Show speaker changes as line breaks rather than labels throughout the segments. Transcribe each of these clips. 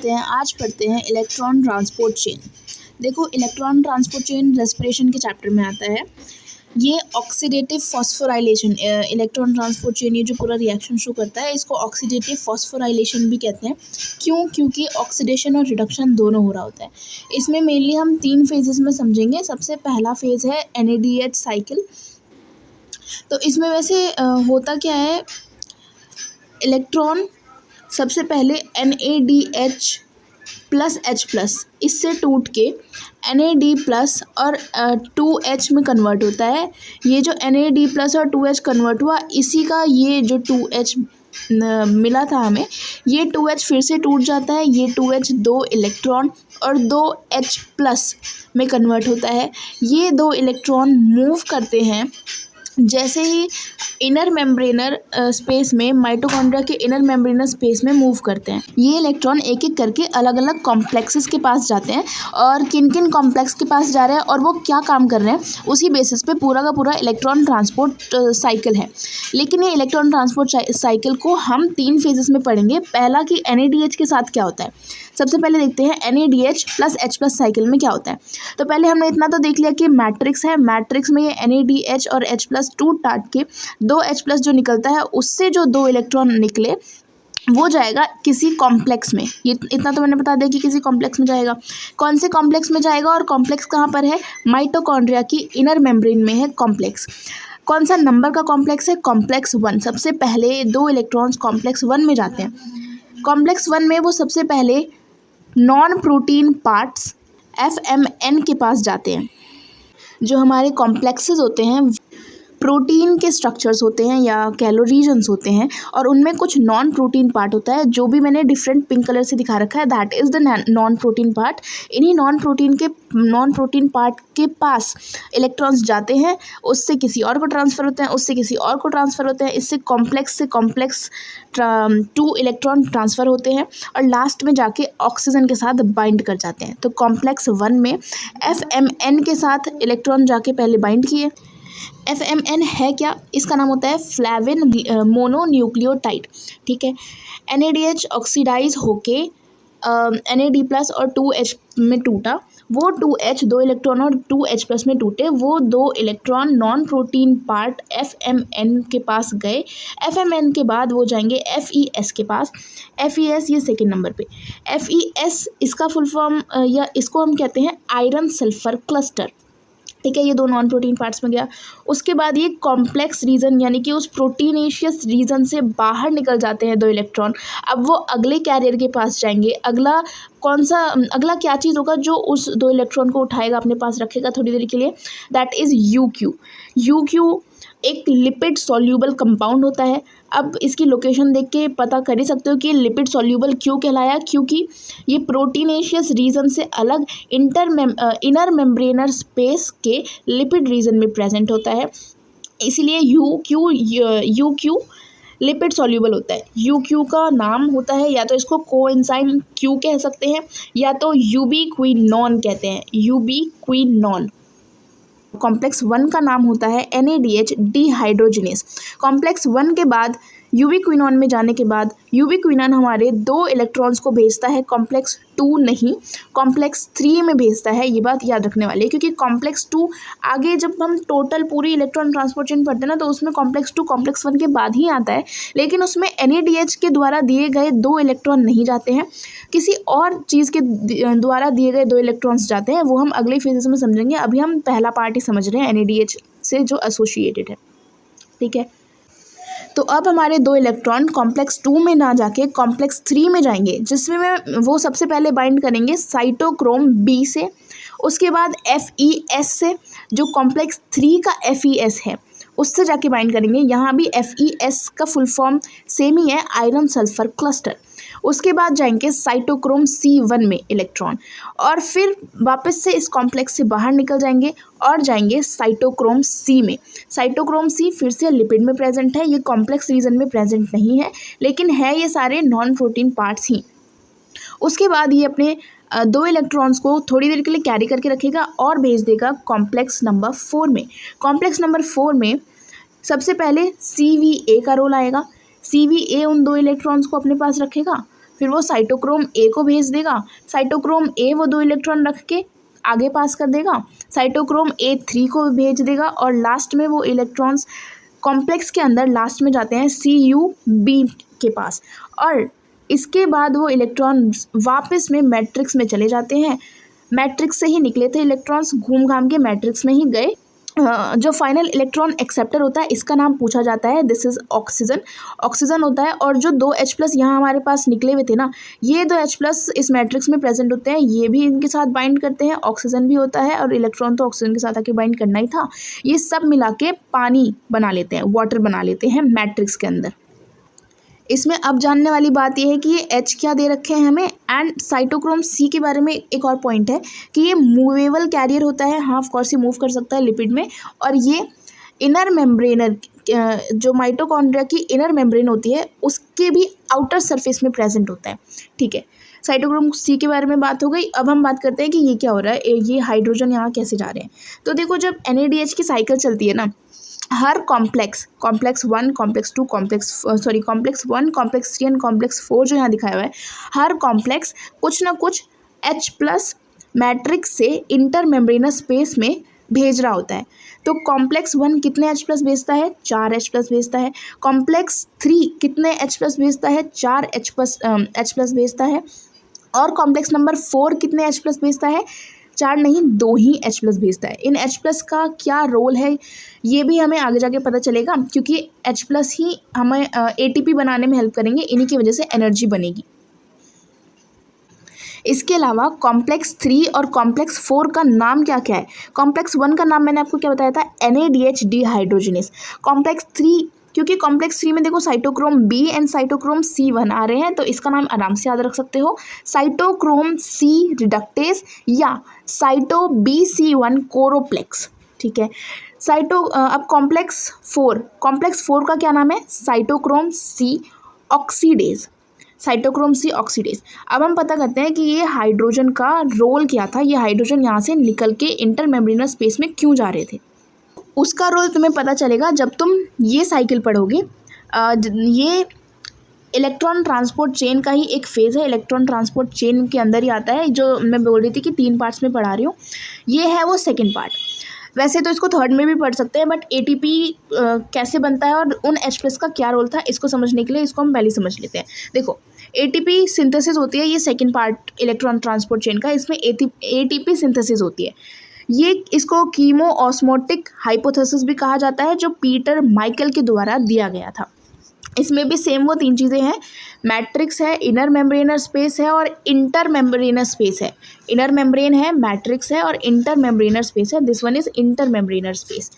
आज पढ़ते हैं इलेक्ट्रॉन ट्रांसपोर्ट चेन। देखो, इलेक्ट्रॉन ट्रांसपोर्ट चेन रेस्पिरेशन के चैप्टर में आता है। ये oxidative phosphorylation, electron transport chain, ये जो पूरा रिएक्शन शो करता है इसको ऑक्सीडेटिव फॉस्फोराइलेशन भी कहते हैं। क्यों? क्योंकि ऑक्सीडेशन और रिडक्शन दोनों हो रहा होता है। इसमें मेनली हम 3 फेजेस में समझेंगे। सबसे पहला फेज है NADH साइकिल। तो इसमें वैसे होता क्या है, इलेक्ट्रॉन सबसे पहले NADH प्लस H प्लस इससे टूट के NAD प्लस और 2H में कन्वर्ट होता है। ये जो NAD प्लस और 2H कन्वर्ट हुआ, इसी का ये जो 2H मिला था हमें, ये 2H फिर से टूट जाता है। ये 2H 2 इलेक्ट्रॉन और 2H प्लस में कन्वर्ट होता है। ये 2 इलेक्ट्रॉन मूव करते हैं जैसे ही इनर मेम्ब्रेनर स्पेस में, माइटोकॉन्ड्रिया के इनर मेम्ब्रेनर स्पेस में मूव करते हैं। ये इलेक्ट्रॉन एक एक करके अलग अलग कॉम्प्लेक्सेस के पास जाते हैं, और किन किन कॉम्प्लेक्स के पास जा रहे हैं और वो क्या काम कर रहे हैं, उसी बेसिस पे पूरा का पूरा इलेक्ट्रॉन ट्रांसपोर्ट साइकिल है। लेकिन ये इलेक्ट्रॉन ट्रांसपोर्ट साइकिल को हम 3 फेजेस में पढ़ेंगे। पहला कि NADH के साथ क्या होता है। सबसे पहले देखते हैं NADH plus H plus cycle में क्या होता है। तो पहले हमने इतना तो देख लिया कि मैट्रिक्स है, मैट्रिक्स में ये NADH और H प्लस टूट टाट के 2H प्लस जो निकलता है, उससे जो 2 इलेक्ट्रॉन निकले वो जाएगा किसी कॉम्प्लेक्स में। ये इतना तो मैंने बता दिया कि किसी कॉम्प्लेक्स में जाएगा। कौन से कॉम्प्लेक्स में जाएगा, और कॉम्प्लेक्स कहाँ पर है? माइटोकॉन्ड्रिया की इनर मेम्ब्रेन में है कॉम्प्लेक्स। कौन सा नंबर का कॉम्प्लेक्स है? कॉम्प्लेक्स 1। सबसे पहले 2 इलेक्ट्रॉन्स कॉम्प्लेक्स 1 में जाते हैं। कॉम्प्लेक्स 1 में वो सबसे पहले नॉन प्रोटीन पार्ट्स FMN के पास जाते हैं। जो हमारे कॉम्प्लेक्सेस होते हैं प्रोटीन के स्ट्रक्चर्स होते हैं या कैलोरीजन्स होते हैं, और उनमें कुछ नॉन प्रोटीन पार्ट होता है जो भी मैंने डिफरेंट पिंक कलर से दिखा रखा है, that is the non protein part. इन्हीं नॉन प्रोटीन पार्ट के पास इलेक्ट्रॉन्स जाते हैं, उससे किसी और को ट्रांसफ़र होते हैं, उससे किसी और को ट्रांसफ़र होते हैं, इससे कॉम्प्लेक्स से कॉम्प्लेक्स 2 इलेक्ट्रॉन ट्रांसफ़र होते हैं, और लास्ट में जाके ऑक्सीजन के साथ बाइंड कर जाते हैं। तो कॉम्प्लेक्स 1 में FMN के साथ इलेक्ट्रॉन जाके पहले बाइंड किए। FMN है क्या? इसका नाम होता है फ्लैविन मोनोन्यूक्लियोटाइड। ठीक है। NADH ऑक्सीडाइज होके NAD प्लस और 2H में टूटा। वो 2H 2 इलेक्ट्रॉन और 2H प्लस में टूटे। वो 2 electron non protein part FMN के पास गए। FMN के बाद वो जाएंगे FES के पास। FES ये सेकेंड नंबर पे। FES इसका फुल फॉर्म, या इसको हम कहते हैं आयरन सल्फर क्लस्टर। ठीक है, ये 2 नॉन प्रोटीन पार्ट्स में गया। उसके बाद ये कॉम्प्लेक्स रीजन, यानी कि उस प्रोटीनेशियस रीजन से बाहर निकल जाते हैं 2 इलेक्ट्रॉन। अब वो अगले कैरियर के पास जाएंगे। अगला क्या चीज़ होगा जो उस 2 इलेक्ट्रॉन को उठाएगा, अपने पास रखेगा थोड़ी देर के लिए, दैट इज़ UQ। UQ एक लिपिड सॉल्यूबल कंपाउंड होता है। अब इसकी लोकेशन देख के पता कर ही सकते हो कि लिपिड सॉल्यूबल क्यों कहलाया, क्योंकि ये प्रोटीनेशियस रीजन से अलग इनर मेम्ब्रेनर स्पेस के लिपिड रीजन में प्रेजेंट होता है। इसीलिए UQ लिपिड सॉल्यूबल होता है। UQ का नाम होता है, या तो इसको कोएंजाइम Q कह सकते हैं, या तो यूबीक्विनोन कहते हैं, यूबीक्विनोन। कॉम्प्लेक्स 1 का नाम होता है NADH डिहाइड्रोजिनेस। कॉम्प्लेक्स 1 के बाद यूबीक्विनोन में जाने के बाद यूबीक्विनोन हमारे 2 इलेक्ट्रॉन्स को भेजता है, कॉम्प्लेक्स 2 नहीं, कॉम्प्लेक्स 3 में भेजता है। ये बात याद रखने वाली है, क्योंकि कॉम्प्लेक्स 2 आगे जब हम टोटल पूरी इलेक्ट्रॉन ट्रांसपोर्ट चेन पढ़ते हैं ना, तो उसमें कॉम्प्लेक्स 2 कॉम्प्लेक्स 1 के बाद ही आता है। लेकिन उसमें NADH के द्वारा दिए गए 2 इलेक्ट्रॉन नहीं जाते हैं, किसी और चीज़ के द्वारा दिए गए 2 इलेक्ट्रॉन्स जाते हैं। वो हम अगले फेजेस में समझेंगे। अभी हम पहला पार्ट ही समझ रहे हैं NADH से जो एसोसिएटेड है। ठीक है, तो अब हमारे 2 इलेक्ट्रॉन कॉम्प्लेक्स 2 में ना जाके कॉम्प्लेक्स 3 में जाएंगे, जिसमें वो सबसे पहले बाइंड करेंगे साइटोक्रोम B से। उसके बाद FES से, जो कॉम्प्लेक्स 3 का FES है, उससे जाके बाइंड करेंगे। यहाँ भी FES का फुल फॉर्म सेम ही है, आयरन सल्फर क्लस्टर। उसके बाद जाएंगे साइटोक्रोम C1 में इलेक्ट्रॉन, और फिर वापस से इस कॉम्प्लेक्स से बाहर निकल जाएंगे और जाएंगे साइटोक्रोम C में। साइटोक्रोम C फिर से लिपिड में प्रेजेंट है, ये कॉम्प्लेक्स रीजन में प्रेजेंट नहीं है, लेकिन है ये सारे नॉन प्रोटीन पार्ट्स ही। उसके बाद ये अपने 2 इलेक्ट्रॉन्स को थोड़ी देर के लिए कैरी करके रखेगा और भेज देगा कॉम्प्लेक्स नंबर 4 में। कॉम्प्लेक्स नंबर 4 में सबसे पहले CVA का रोल आएगा। CVA उन 2 इलेक्ट्रॉन्स को अपने पास रखेगा, फिर वो साइटोक्रोम ए को भेज देगा, साइटोक्रोम ए वो 2 इलेक्ट्रॉन रख के आगे पास कर देगा, साइटोक्रोम A3 को भेज देगा और लास्ट में वो इलेक्ट्रॉन्स कॉम्प्लेक्स के अंदर लास्ट में जाते हैं CuB के पास, और इसके बाद वो इलेक्ट्रॉन वापस में मैट्रिक्स में चले जाते हैं। मैट्रिक्स से ही निकले थे इलेक्ट्रॉन्स, घूम घाम के मैट्रिक्स में ही गए। जो फाइनल इलेक्ट्रॉन एक्सेप्टर होता है इसका नाम पूछा जाता है, दिस इज ऑक्सीजन। ऑक्सीजन होता है, और जो 2 H+ यहाँ हमारे पास निकले हुए थे ना, ये 2 H+ इस मैट्रिक्स में प्रेजेंट होते हैं, ये भी इनके साथ बाइंड करते हैं, ऑक्सीजन भी होता है और इलेक्ट्रॉन तो ऑक्सीजन के साथ आके बाइंड करना ही था। ये सब मिला के पानी बना लेते हैं, वाटर बना लेते हैं मैट्रिक्स के अंदर। इसमें अब जानने वाली बात यह है कि ये H क्या दे रखे हैं हमें, एंड साइटोक्रोम C के बारे में एक और पॉइंट है कि ये मूवेबल कैरियर होता है, हाँ ऑफ कोर्स ये मूव कर सकता है लिपिड में, और ये इनर मेम्ब्रेनर जो माइटोकॉन्ड्रिया की इनर मेम्ब्रेन होती है उसके भी आउटर सरफेस में प्रेजेंट होता है। ठीक है, साइटोक्रोम C के बारे में बात हो गई। अब हम बात करते हैं कि ये क्या हो रहा है, ये हाइड्रोजन यहाँ कैसे जा रहे हैं। तो देखो, जब NADH की साइकिल चलती है ना, हर complex 1, complex 2, complex 1, complex 3 and complex 4 जो यहाँ दिखाया हुआ है, हर कॉम्प्लेक्स कुछ ना कुछ H+ मैट्रिक्स से इंटर मेम्ब्रेनस स्पेस में भेज रहा होता है। तो कॉम्प्लेक्स 1 कितने H+ भेजता है, 4 H+ भेजता है। कॉम्प्लेक्स 3 कितने H+ भेजता है, 4 H+ भेजता है। और कॉम्प्लेक्स नंबर 4 कितने H+ भेजता है, 4 नहीं 2 ही H+ भेजता है। इन H+ का क्या रोल है ये भी हमें आगे जाके पता चलेगा, क्योंकि H+ ही हमें ATP बनाने में हेल्प करेंगे, इन्हीं की वजह से एनर्जी बनेगी। इसके अलावा कॉम्प्लेक्स 3 और कॉम्प्लेक्स 4 का नाम क्या क्या है। कॉम्प्लेक्स 1 का नाम मैंने आपको क्या बताया था, NADH डिहाइड्रोजिनेस। कॉम्प्लेक्स 3, क्योंकि कॉम्प्लेक्स 3 में देखो cytochrome B and cytochrome C1 आ रहे हैं, तो इसका नाम आराम से याद रख सकते हो, साइटोक्रोम C रिडक्टेस या साइटो-BC1 कोरोप्लेक्स। ठीक है, अब कॉम्प्लेक्स 4 का क्या नाम है, cytochrome C oxidase, cytochrome C oxidase. अब हम पता करते हैं कि ये हाइड्रोजन का रोल क्या था, ये हाइड्रोजन यहाँ से निकल के इंटर मेम्ब्रेनस स्पेस में क्यों जा रहे थे। उसका रोल तुम्हें पता चलेगा जब तुम ये साइकिल पढ़ोगे। ये इलेक्ट्रॉन ट्रांसपोर्ट चेन का ही एक फेज़ है, इलेक्ट्रॉन ट्रांसपोर्ट चेन के अंदर ही आता है, जो मैं बोल रही थी कि 3 पार्ट्स में पढ़ा रही हूँ, ये है वो सेकेंड पार्ट। वैसे तो इसको थर्ड में भी पढ़ सकते हैं, बट ATP कैसे बनता है और उन H+ का क्या रोल था, इसको समझने के लिए इसको हम पहले समझ लेते हैं। देखो, ATP सिंथेसिस होती है, ये second part electron transport chain का, इसमें ATP सिंथेसिस होती है। ये इसको कीमो ऑस्मोटिक हाइपोथेसिस भी कहा जाता है, जो पीटर माइकल के द्वारा दिया गया था। इसमें भी सेम वो 3 चीज़ें हैं, मैट्रिक्स है, इनर मेम्ब्रेनर स्पेस है और इंटर मेम्ब्रेनर स्पेस है। इनर मेम्ब्रेन है, मैट्रिक्स है और इंटर मेम्ब्रेनर स्पेस है, this one is intermembrane space.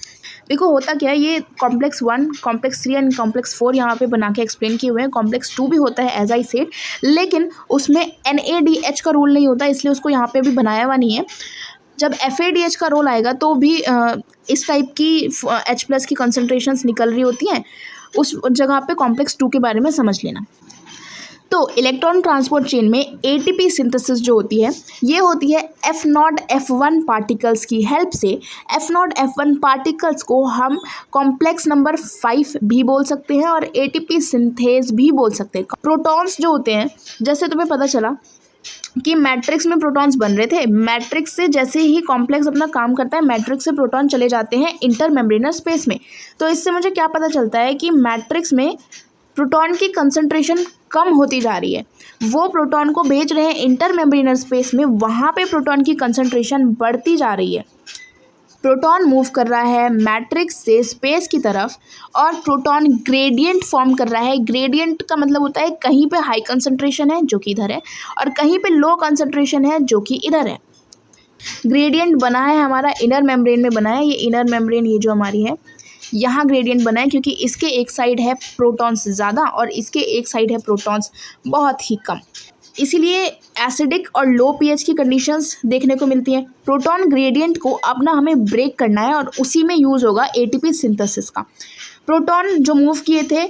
देखो होता क्या है, ये कॉम्प्लेक्स 1, कॉम्प्लेक्स 3 एंड कॉम्प्लेक्स 4 यहाँ पे बना के एक्सप्लेन किए हुए हैं। कॉम्प्लेक्स 2 भी होता है एज आई सेड, लेकिन उसमें NADH का रोल नहीं होता, इसलिए उसको यहाँ पे भी बनाया हुआ नहीं है। जब FADH का रोल आएगा तो भी इस टाइप की H+ की कंसनट्रेशंस निकल रही होती हैं, उस जगह पे कॉम्प्लेक्स 2 के बारे में समझ लेना। तो इलेक्ट्रॉन ट्रांसपोर्ट चेन में ATP सिंथेसिस जो होती है, ये होती है F0 F1 पार्टिकल्स की हेल्प से। F0 F1 पार्टिकल्स को हम कॉम्प्लेक्स नंबर 5 भी बोल सकते हैं और ATP सिंथेज भी बोल सकते हैं। प्रोटॉन्स जो होते हैं, जैसे तुम्हें पता चला कि मैट्रिक्स में प्रोटॉन्स बन रहे थे, मैट्रिक्स से जैसे ही कॉम्प्लेक्स अपना काम करता है, मैट्रिक्स से प्रोटॉन चले जाते हैं इंटर मेम्ब्रेनर स्पेस में। तो इससे मुझे क्या पता चलता है कि मैट्रिक्स में प्रोटॉन की कंसंट्रेशन कम होती जा रही है, वो प्रोटॉन को भेज रहे हैं इंटर मेम्ब्रेनर स्पेस में, वहाँ पे प्रोटॉन की कंसंट्रेशन बढ़ती जा रही है। प्रोटॉन मूव कर रहा है मैट्रिक्स से स्पेस की तरफ और प्रोटॉन ग्रेडियंट फॉर्म कर रहा है। ग्रेडियंट का मतलब होता है कहीं पे हाई कंसंट्रेशन है जो कि इधर है और कहीं पे लो कंसंट्रेशन है जो कि इधर है। ग्रेडियंट बना है हमारा इनर मेम्ब्रेन में बना है, ये इनर मेम्ब्रेन ये जो हमारी है यहाँ ग्रेडियंट बना है, क्योंकि इसके एक साइड है प्रोटॉन्स ज़्यादा और इसके एक साइड है प्रोटॉन्स बहुत ही कम, इसीलिए एसिडिक और लो pH की कंडीशंस देखने को मिलती हैं। प्रोटॉन ग्रेडियंट को अपना हमें ब्रेक करना है और उसी में यूज़ होगा ATP सिंथेसिस का। प्रोटॉन जो मूव किए थे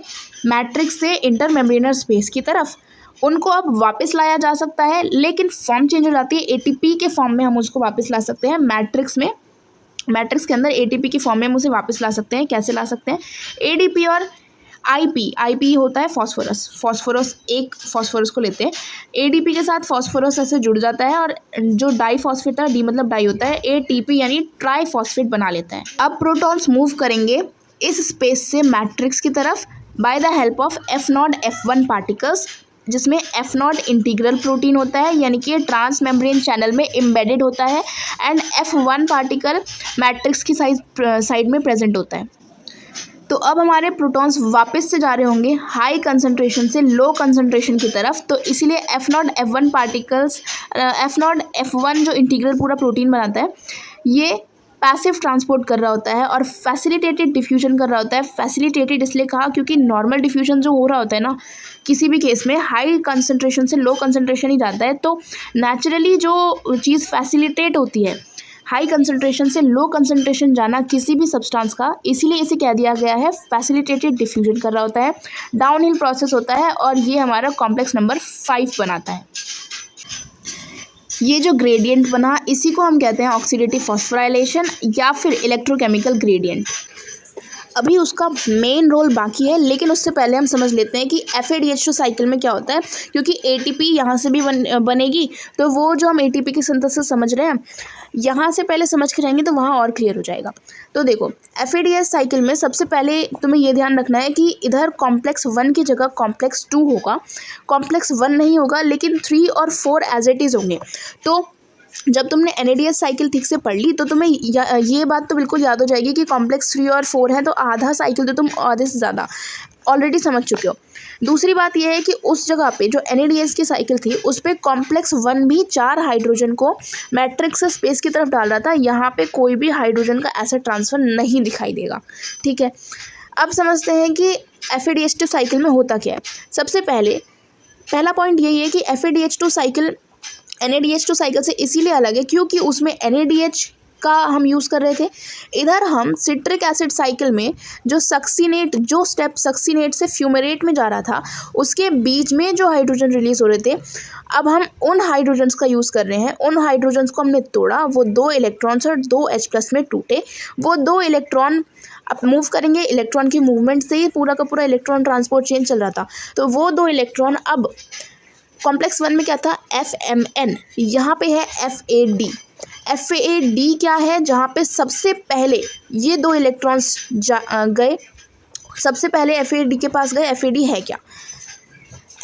मैट्रिक्स से इंटर मेम्ब्रेनर स्पेस की तरफ, उनको अब वापस लाया जा सकता है, लेकिन फॉर्म चेंज हो जाती है। ATP के फॉर्म में हम उसको वापस ला सकते हैं मैट्रिक्स में, मैट्रिक्स के अंदर ATP की फॉर्म में हम उसे वापस ला सकते हैं। कैसे ला सकते हैं, ADP और आईपी होता है फॉस्फोरस एक फॉस्फोरस को लेते हैं, एडीपी के साथ फॉस्फोरस ऐसे जुड़ जाता है और जो डाईफॉस्फेट है, डी मतलब डाई होता है, एटीपी यानी ट्राईफॉस्फेट बना लेता है। अब प्रोटॉन्स मूव करेंगे इस स्पेस से मैट्रिक्स की तरफ by the help of F0 F1 particles, जिसमें F0 इंटीग्रल प्रोटीन होता है यानी कि ट्रांस मेम्ब्रेन चैनल में एम्बेडेड होता है, एंड F1 पार्टिकल मैट्रिक्स की साइड में प्रेजेंट होता है। तो अब हमारे प्रोटॉन्स वापस से जा रहे होंगे हाई कंसंट्रेशन से लो कंसंट्रेशन की तरफ, तो इसीलिए F0 F1 particles, F0 F1 जो इंटीग्रल पूरा प्रोटीन बनाता है, ये पैसिव ट्रांसपोर्ट कर रहा होता है और फैसिलिटेटेड डिफ्यूजन कर रहा होता है। फैसिलिटेटेड इसलिए कहा क्योंकि नॉर्मल डिफ्यूजन जो हो रहा होता है ना, किसी भी केस में हाई कंसंट्रेशन से लो कंसंट्रेशन ही जाता है, तो नेचुरली जो चीज़ फैसिलिटेट होती है हाई कंसंट्रेशन से लो कंसंट्रेशन जाना किसी भी सब्सटेंस का, इसीलिए इसे कह दिया गया है फैसिलिटेटेड डिफ्यूजन कर रहा होता है, डाउनहिल प्रोसेस होता है, और ये हमारा कॉम्प्लेक्स नंबर 5 बनाता है। ये जो ग्रेडियंट बना इसी को हम कहते हैं ऑक्सीडेटिव फॉस्फोराइलेशन या फिर इलेक्ट्रोकेमिकल ग्रेडियंट। अभी उसका मेन रोल बाकी है, लेकिन उससे पहले हम समझ लेते हैं कि FADH2 साइकिल में क्या होता है, क्योंकि ATP यहाँ से भी बनेगी, तो वो जो हम ATP की सिंथेसिस समझ रहे हैं यहाँ से पहले समझ के जाएंगे तो वहाँ और क्लियर हो जाएगा। तो देखो FADH साइकिल में सबसे पहले तुम्हें ये ध्यान रखना है कि इधर कॉम्प्लेक्स 1 की जगह कॉम्प्लेक्स 2 होगा, कॉम्प्लेक्स 1 नहीं होगा, लेकिन 3 और 4 एज इट इज़ होंगे। तो जब तुमने NADH साइकिल ठीक से पढ़ ली तो तुम्हें ये बात तो बिल्कुल याद हो जाएगी कि कॉम्प्लेक्स 3 और 4 है, तो आधा साइकिल तो तुम आधे से ज़्यादा ऑलरेडी समझ चुके हो। दूसरी बात यह है कि उस जगह पे जो NADH की साइकिल थी उस पर कॉम्प्लेक्स 1 भी 4 हाइड्रोजन को मैट्रिक्स से स्पेस की तरफ डाल रहा था, यहाँ पे कोई भी हाइड्रोजन का ऐसा ट्रांसफ़र नहीं दिखाई देगा। ठीक है, अब समझते हैं कि FADH2 साइकिल में होता क्या है। सबसे पहला पॉइंट यही है कि FADH2 साइकिल NADH2 साइकिल से इसीलिए अलग है क्योंकि उसमें NADH का हम यूज़ कर रहे थे। इधर हम सिट्रिक एसिड साइकिल में जो स्टेप सक्सीनेट से फ्यूमेरेट में जा रहा था उसके बीच में जो हाइड्रोजन रिलीज़ हो रहे थे, अब हम उन हाइड्रोजन्स का यूज़ कर रहे हैं। उन हाइड्रोजन्स को हमने तोड़ा, वो 2 इलेक्ट्रॉन्स और 2 H+ में टूटे। वो 2 इलेक्ट्रॉन अब मूव करेंगे, इलेक्ट्रॉन की मूवमेंट से ही पूरा का पूरा इलेक्ट्रॉन ट्रांसपोर्ट चेन चल रहा था। तो वो 2 इलेक्ट्रॉन अब कॉम्प्लेक्स 1 में क्या था, FMN, यहाँ पे है FAD। FAD क्या है, जहाँ पे सबसे पहले ये 2 इलेक्ट्रॉन्स गए, सबसे पहले FAD के पास गए। FAD है क्या,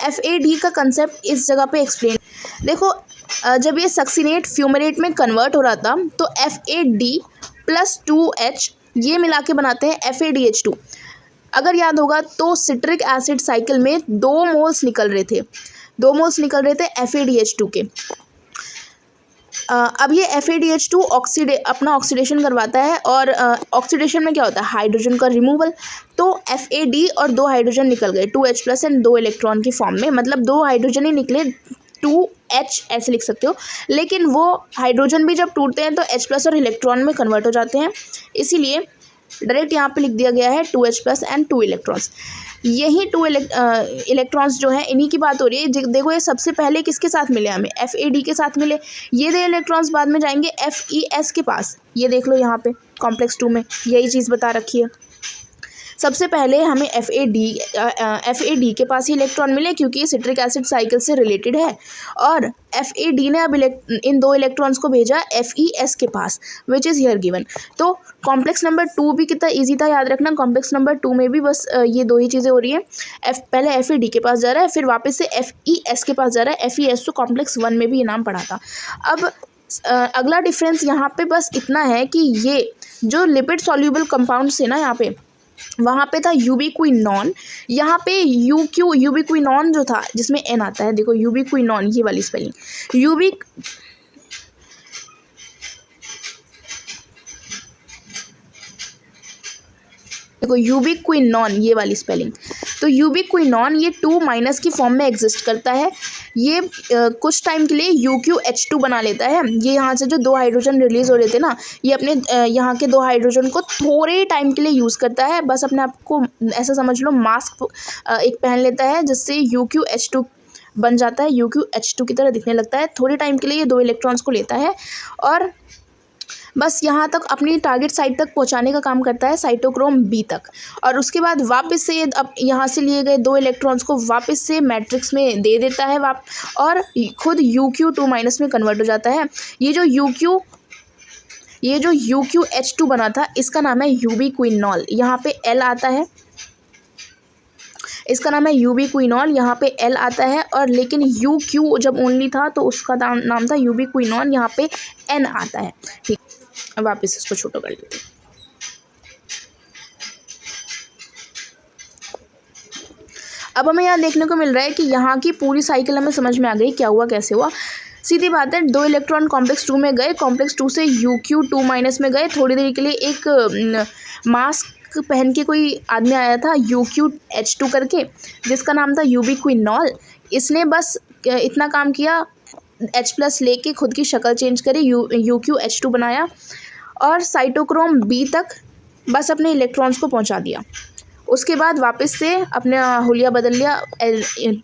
FAD का कंसेप्ट इस जगह पे एक्सप्लेन। देखो जब ये सक्सीनेट फ्यूमेरेट में कन्वर्ट हो रहा था तो FAD + 2H ये मिला के बनाते हैं FADH2। अगर याद होगा तो सिट्रिक एसिड साइकिल में 2 मोल्स निकल रहे थे, 2 मोल्स निकल रहे थे FADH2 के। अब ये FADH2 अपना ऑक्सीडेशन करवाता है, और ऑक्सीडेशन में क्या होता है, हाइड्रोजन का रिमूवल। तो FAD और 2 हाइड्रोजन निकल गए 2H+ एंड 2 इलेक्ट्रॉन की फॉर्म में, मतलब 2 हाइड्रोजन ही निकले, 2H ऐसे लिख सकते हो। लेकिन वो हाइड्रोजन भी जब टूटते हैं तो H+ और इलेक्ट्रॉन में कन्वर्ट हो जाते हैं, इसीलिए डायरेक्ट यहाँ पे लिख दिया गया है 2H+ एंड 2 इलेक्ट्रॉन्स। यही 2 इलेक्ट्रॉन्स जो है इन्हीं की बात हो रही है। देखो ये सबसे पहले किसके साथ मिले, हमें FAD के साथ मिले। ये 2 इलेक्ट्रॉन्स बाद में जाएंगे FES के पास। ये देख लो यहाँ पे कॉम्प्लेक्स 2 में यही चीज़ बता रखी है। सबसे पहले हमें FAD के पास ही इलेक्ट्रॉन मिले क्योंकि सिट्रिक एसिड साइकिल से रिलेटेड है, और FAD ने अब इन 2 इलेक्ट्रॉन्स को भेजा FES के पास, विच इज़ हियर गिवन। तो कॉम्प्लेक्स नंबर 2 भी कितना इजी था याद रखना। कॉम्प्लेक्स नंबर 2 में भी बस ये 2 ही चीज़ें हो रही है। पहले FAD के पास जा रहा है, फिर वापस से FES के पास जा रहा है। FES तो कॉम्प्लेक्स 1 में भी ये नाम पढ़ा था। अब अगला डिफरेंस यहाँ पे बस इतना है कि ये जो लिपिड सॉल्यूबल कंपाउंड्स थे ना, यहाँ पे वहाँ पे था यूबिक्विनॉन, यहाँ पे यूबिक्विनॉन जो था जिसमें N आता है, देखो यूबिक्विनॉन ये वाली स्पेलिंग, देखो यूबिक्विनॉन ये वाली स्पेलिंग। तो यूबिक्विनॉन ये 2- की फॉर्म में एग्जिस्ट करता है। ये कुछ टाइम के लिए UQH2 बना लेता है। ये यहाँ से जो 2 हाइड्रोजन रिलीज़ हो रहे थे ना, ये अपने यहाँ के 2 हाइड्रोजन को थोड़े टाइम के लिए यूज़ करता है। बस अपने आप को ऐसा समझ लो मास्क एक पहन लेता है जिससे UQH2 बन जाता है, UQH2 की तरह दिखने लगता है। थोड़े टाइम के लिए ये 2 इलेक्ट्रॉन्स को लेता है और बस यहाँ तक अपनी टारगेट साइट तक पहुँचाने का काम करता है साइटोक्रोम बी तक। और उसके बाद वापस से ये अब यहाँ से लिए गए 2 इलेक्ट्रॉन्स को वापस से मैट्रिक्स में दे देता है और खुद UQ2- में कन्वर्ट हो जाता है। ये जो UQH2 बना था इसका नाम है यूबिक्विनॉल, यहाँ पे L आता है, इसका नाम है यूबिक्विनॉल, यहाँ पे L आता है। और लेकिन UQ जब ओनली था तो उसका नाम था यूबिक्विनॉल, यहाँ पे N आता है। ठीक, वापस इसको छोटा कर लेते हैं। अब हमें यहाँ देखने को मिल रहा है कि यहाँ की पूरी साइकिल हमें समझ में आ गई, क्या हुआ कैसे हुआ। सीधी बात है, 2 इलेक्ट्रॉन कॉम्प्लेक्स 2 में गए, कॉम्प्लेक्स 2 से UQ2- में गए। थोड़ी देर के लिए एक मास्क पहन के कोई आदमी आया था UQH2 करके, जिसका नाम था यूबिक्विनॉल। इसने बस इतना काम किया, H+ लेके खुद की शक्ल चेंज करी, UQH2 बनाया और साइटोक्रोम बी तक बस अपने इलेक्ट्रॉन्स को पहुंचा दिया। उसके बाद वापस से अपना हुलिया बदल लिया,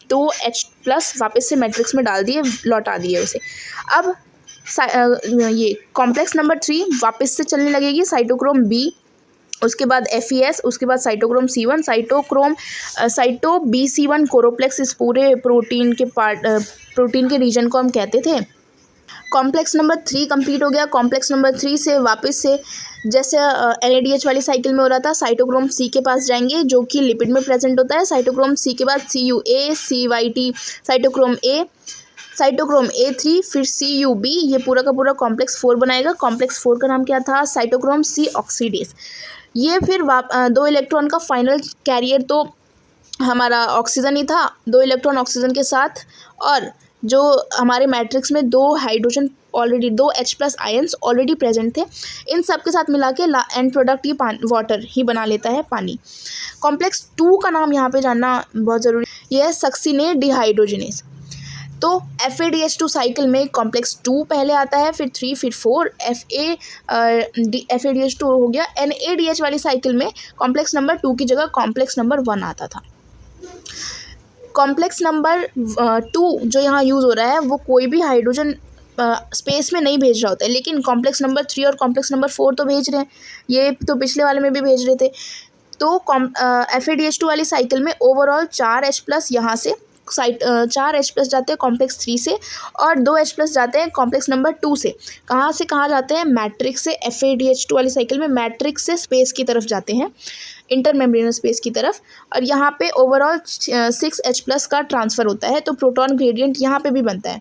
2H+ वापस से मैट्रिक्स में डाल दिए, लौटा दिए उसे। अब ये कॉम्प्लेक्स नंबर 3 वापस से चलने लगेगी, साइटोक्रोम बी, उसके बाद FeS, उसके बाद साइटोक्रोम C1, साइटो BC1 कोरोप्लेक्स। इस पूरे प्रोटीन के रीजन को हम कहते थे। कॉम्प्लेक्स नंबर 3 कंप्लीट हो गया। कॉम्प्लेक्स नंबर 3 से वापस से जैसे NADH वाली साइकिल में हो रहा था, साइटोक्रोम C के पास जाएंगे जो कि लिपिड में प्रेजेंट होता है। साइटोक्रोम C के बाद CUA, CYT, साइटोक्रोम A3, फिर CUB, ये पूरा का पूरा कॉम्प्लेक्स 4 बनाएगा। कॉम्प्लेक्स 4 का नाम क्या था? Cytochrome C oxidase. ये फिर 2 इलेक्ट्रॉन का फाइनल कैरियर तो हमारा ऑक्सीजन ही था, 2 इलेक्ट्रॉन ऑक्सीजन के साथ, और जो हमारे मैट्रिक्स में 2 hydrogen already, 2 H+ ions already present थे, इन सब के साथ मिला के एंड प्रोडक्ट ये वाटर ही बना लेता है, पानी। कॉम्प्लेक्स 2 का नाम यहाँ पे जानना बहुत ज़रूरी है, यह है सक्सीनेट डिहाइड्रोजनेज। तो FADH2 साइकिल में कॉम्प्लेक्स 2 पहले आता है, फिर 3, फिर 4, FADH2 हो गया। NADH वाली साइकिल में कॉम्प्लेक्स नंबर 2 की जगह कॉम्प्लेक्स नंबर 1 आता था। कॉम्प्लेक्स नंबर 2 जो यहाँ यूज़ हो रहा है वो कोई भी हाइड्रोजन स्पेस में नहीं भेज रहा होता है, लेकिन कॉम्प्लेक्स नंबर 3 और कॉम्प्लेक्स नंबर 4 तो भेज रहे हैं, ये तो पिछले वाले में भी भेज रहे थे। तो FADH2 वाली साइकिल में ओवरऑल 4 H+ यहाँ से 4 H+ जाते हैं कॉम्प्लेक्स 3 से, और 2 H+ जाते हैं कॉम्प्लेक्स नंबर 2 से। कहाँ से कहाँ जाते हैं? मैट्रिक्स से। FADH2 वाली साइकिल में मैट्रिक्स से स्पेस की तरफ जाते हैं, इंटरमेम्ब्रेनस स्पेस की तरफ, और यहाँ पे ओवरऑल 6 H+ का ट्रांसफ़र होता है। तो प्रोटॉन ग्रेडियंट यहाँ पे भी बनता है।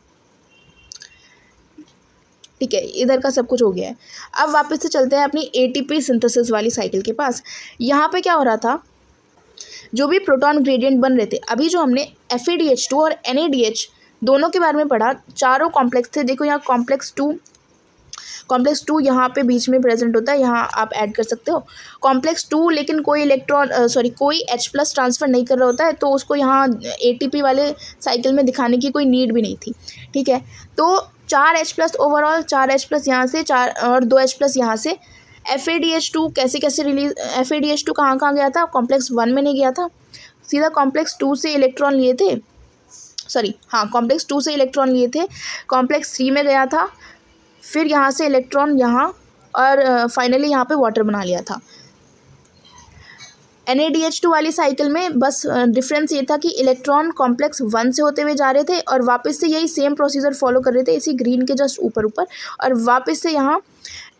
ठीक है, इधर का सब कुछ हो गया है। अब वापस से चलते हैं अपनी ATP सिंथेसिस वाली साइकिल के पास। यहाँ पे क्या हो रहा था, जो भी प्रोटॉन ग्रेडियंट बन रहे थे, अभी जो हमने FADH2 और NADH दोनों के बारे में पढ़ा, चारों कॉम्प्लेक्स थे। देखो यहाँ कॉम्प्लेक्स 2 यहाँ पे बीच में प्रेजेंट होता है, यहाँ आप ऐड कर सकते हो कॉम्प्लेक्स 2, लेकिन कोई कोई H+ ट्रांसफ़र नहीं कर रहा होता है, तो उसको यहाँ ATP वाले साइकिल में दिखाने की कोई नीड भी नहीं थी। ठीक है, तो 4 H+ ओवरऑल, 4 H+ यहाँ से, 4 और 2 H+ यहाँ से। FADH2 कैसे रिलीज, FADH2 कहाँ गया था? कॉम्प्लेक्स 1 में नहीं गया था, सीधा कॉम्प्लेक्स 2 से इलेक्ट्रॉन लिए थे, कॉम्प्लेक्स 2 से इलेक्ट्रॉन लिए थे, कॉम्प्लेक्स 3 में गया था, फिर यहाँ से इलेक्ट्रॉन यहाँ, और फाइनली यहाँ पे वाटर बना लिया था। NADH2 वाली साइकिल में बस डिफरेंस ये था कि इलेक्ट्रॉन कॉम्प्लेक्स 1 से होते हुए जा रहे थे और वापस से यही सेम प्रोसीजर फॉलो कर रहे थे, इसी ग्रीन के जस्ट ऊपर, और वापस से यहाँ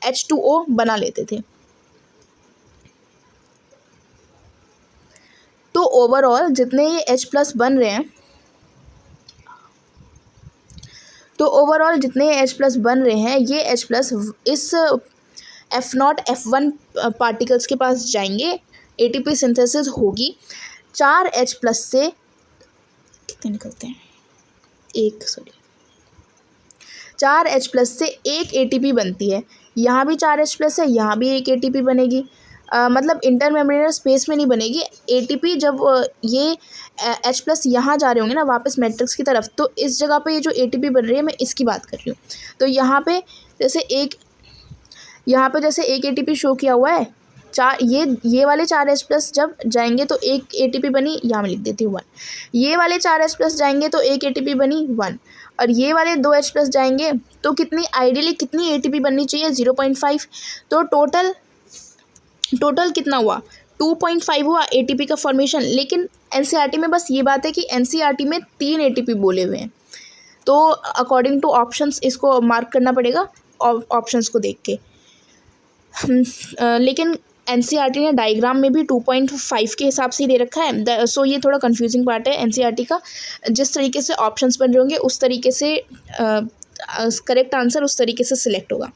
H2O बना लेते थे। तो ओवरऑल जितने ये H+ बन रहे हैं, ये H+ इस F0 F1 पार्टिकल्स के पास जाएंगे, ATP सिंथेसिस होगी। 4 H+ से कितने निकलते हैं? 4 H+ से 1 ATP बनती है। यहाँ भी 4 H+ है, यहाँ भी 1 ATP बनेगी। मतलब इंटरमेम्ब्रेनस स्पेस में नहीं बनेगी। ATP जब ये H+ यहाँ जा रहे होंगे ना वापस मैट्रिक्स की तरफ, तो इस जगह पे ये जो ATP बन रही है, मैं इसकी बात कर रही हूँ। तो यहाँ पे जैसे एक ATP शो किया हुआ है, ये वाले 4 H+ जब जाएंगे तो 1 ATP बनी, यहाँ मैं लिख देती हूँ 1। ये वाले 4 H+ जाएंगे तो 1 ATP बनी 1, और ये वाले 2 H प्लस जाएंगे तो कितनी आइडियली कितनी ATP बननी चाहिए 0.5। तो टोटल कितना हुआ 2.5 हुआ ATP का फॉर्मेशन। लेकिन NCERT में बस ये बात है कि NCERT में 3 ATP बोले हुए हैं, तो अकॉर्डिंग टू ऑप्शंस इसको मार्क करना पड़ेगा ऑप्शंस को देख के। लेकिन NCERT ने डायग्राम में भी 2.5 के हिसाब से ही दे रखा है। सो ये थोड़ा कंफ्यूजिंग पार्ट है NCERT का। जिस तरीके से ऑप्शंस बन रहे होंगे उस तरीके से करेक्ट आंसर उस तरीके से सिलेक्ट होगा।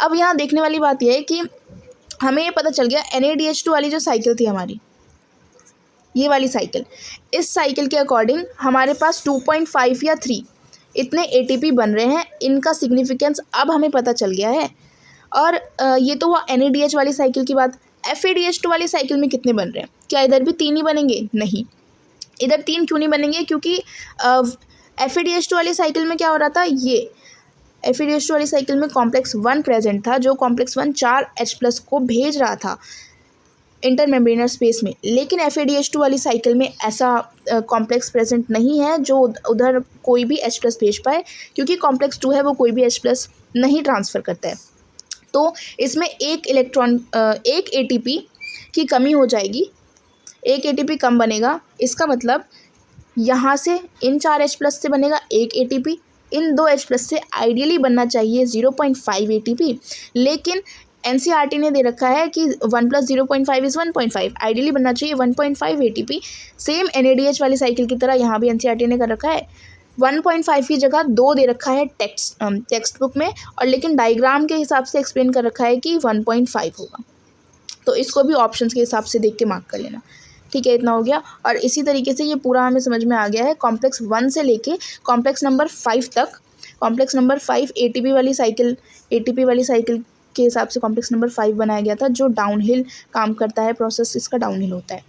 अब यहाँ देखने वाली बात यह है कि हमें ये पता चल गया NADH2 वाली जो साइकिल थी हमारी, ये वाली साइकिल, इस साइकिल के अकॉर्डिंग हमारे पास 2.5 या 3 इतने ATP बन रहे हैं। इनका सिग्निफिकेंस अब हमें पता चल गया है। और ये तो हुआ NADH वाली साइकिल की बात। FADH2 वाली साइकिल में कितने बन रहे हैं? क्या इधर भी 3 ही बनेंगे? नहीं, इधर 3 क्यों नहीं बनेंगे? क्योंकि FADH2 वाली साइकिल में क्या हो रहा था, ये FADH2 वाली साइकिल में कॉम्प्लेक्स 1 प्रेजेंट था, जो कॉम्प्लेक्स 1 4 H प्लस को भेज रहा था इंटरमेम्ब्रेनर स्पेस में। लेकिन FADH2 वाली साइकिल में ऐसा कॉम्प्लेक्स प्रेजेंट नहीं है जो उधर कोई भी H प्लस भेज पाए, क्योंकि कॉम्प्लेक्स 2 है वो कोई भी H प्लस नहीं ट्रांसफ़र करता है। तो इसमें एक ATP की कमी हो जाएगी, एक ATP कम बनेगा। इसका मतलब यहाँ से इन 4 H प्लस से बनेगा एक ATP, इन 2 H प्लस से आइडियली बनना चाहिए 0.5 ATP। लेकिन NCERT ने दे रखा है कि 1 + 0.5 इज़ 1.5, आइडियली बनना चाहिए 1.5 ATP। सेम NADH वाली साइकिल की तरह यहाँ भी NCERT ने कर रखा है 1.5 की जगह 2 दे रखा है टेक्स्ट बुक में, और लेकिन डायग्राम के हिसाब से एक्सप्लेन कर रखा है कि 1.5 होगा। तो इसको भी ऑप्शंस के हिसाब से देख के मार्क कर लेना। ठीक है, इतना हो गया। और इसी तरीके से ये पूरा हमें समझ में आ गया है कॉम्प्लेक्स 1 से लेके कॉम्प्लेक्स नंबर 5 तक। कॉम्प्लेक्स नंबर 5 ATP वाली साइकिल के हिसाब से कॉम्प्लेक्स नंबर 5 बनाया गया था, जो डाउनहिल काम करता है, प्रोसेस इसका डाउनहिल होता है।